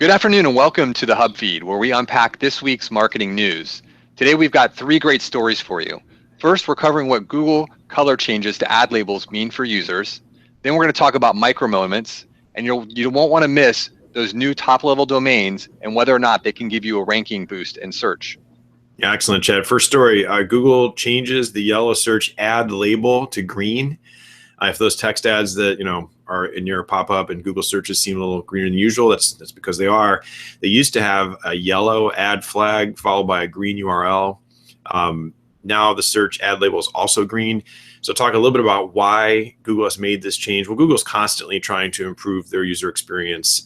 Good afternoon and welcome to the HubFeed, where we unpack this week's marketing news. Today we've got three great stories for you. First, we're covering what Google color changes to ad labels mean for users. Then we're going to talk about micro moments, and you won't want to miss those new top-level domains and whether or not they can give you a ranking boost in search. Yeah, excellent, Chad. First story, Google changes the yellow search ad label to green. If those text ads that are in your pop-up and Google searches seem a little greener than usual, that's because they are. They used to have a yellow ad flag followed by a green URL. Now the search ad label is also green. So talk a little bit about why Google has made this change. Well, Google's constantly trying to improve their user experience.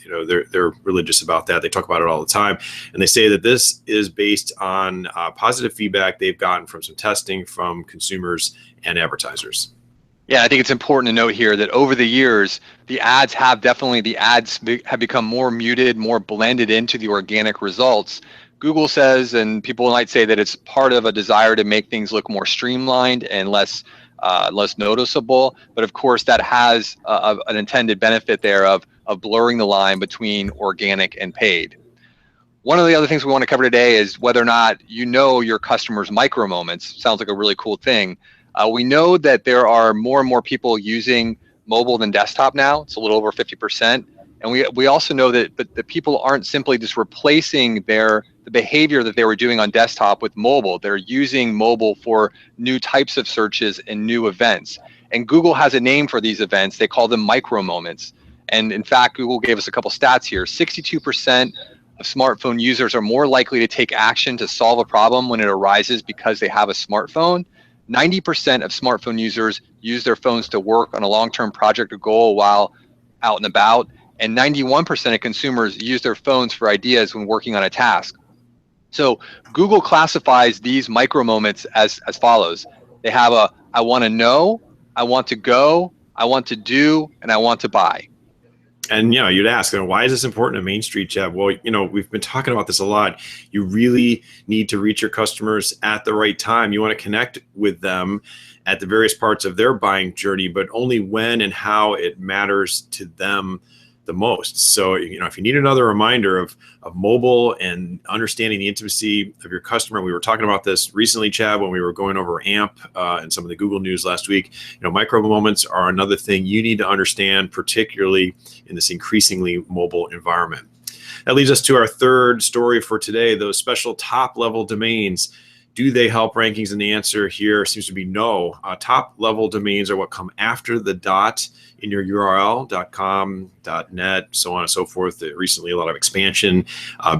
They're religious about that. They talk about it all the time. And they say that this is based on positive feedback they've gotten from some testing from consumers and advertisers. Yeah, I think it's important to note here that over the years, the ads have become more muted, more blended into the organic results. Google says, and people might say that it's part of a desire to make things look more streamlined and less noticeable. But of course, that has an intended benefit there of blurring the line between organic and paid. One of the other things we want to cover today is whether or not you know your customers' micro moments. Sounds like a really cool thing. We know that there are more and more people using mobile than desktop now. It's a little over 50%. And we also know that the people aren't simply just replacing the behavior that they were doing on desktop with mobile. They're using mobile for new types of searches and new events. And Google has a name for these events. They call them micro moments. And in fact, Google gave us a couple stats here. 62% of smartphone users are more likely to take action to solve a problem when it arises because they have a smartphone. 90% of smartphone users use their phones to work on a long-term project or goal while out and about, and 91% of consumers use their phones for ideas when working on a task. So Google classifies these micro moments as follows. They have I want to know, I want to go, I want to do, and I want to buy. And you'd ask, why is this important to Main Street, Chad? Well, we've been talking about this a lot. You really need to reach your customers at the right time. You want to connect with them at the various parts of their buying journey, but only when and how it matters to them the most. So, if you need another reminder of mobile and understanding the intimacy of your customer, we were talking about this recently, Chad, when we were going over AMP and some of the Google news last week. Micro moments are another thing you need to understand, particularly in this increasingly mobile environment. That leads us to our third story for today, those special top-level domains. Do they help rankings? And the answer here seems to be no. Top-level domains are what come after the dot in your URL, .com, .net, so on and so forth. Recently, a lot of expansion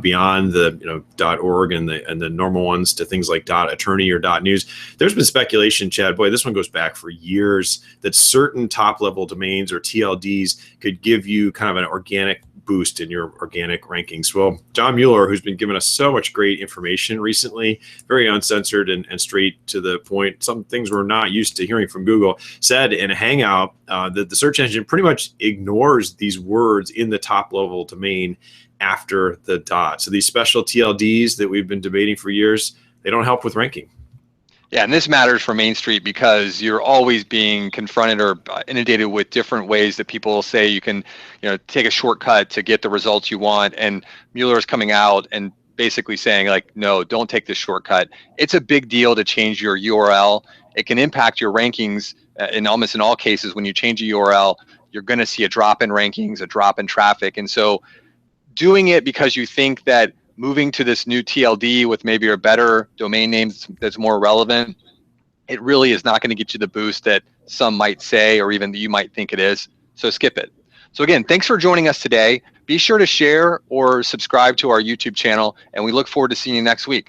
beyond the .org and the normal ones to things like .attorney or .news. There's been speculation, Chad, boy, this one goes back for years, that certain top-level domains or TLDs could give you kind of an organic boost in your organic rankings. Well, John Mueller, who's been giving us so much great information recently, very uncensored and straight to the point, some things we're not used to hearing from Google, said in a hangout that the search engine pretty much ignores these words in the top level domain after the dot. So these special TLDs that we've been debating for years, they don't help with ranking. Yeah, and this matters for Main Street because you're always being confronted or inundated with different ways that people say you can, take a shortcut to get the results you want. And Mueller is coming out and basically saying, no, don't take this shortcut. It's a big deal to change your URL. It can impact your rankings in almost in all cases. When you change a URL, you're going to see a drop in rankings, a drop in traffic. And so doing it because you think that moving to this new TLD with maybe a better domain name that's more relevant, it really is not going to get you the boost that some might say or even that you might think it is. So skip it. So again, thanks for joining us today. Be sure to share or subscribe to our YouTube channel, and we look forward to seeing you next week.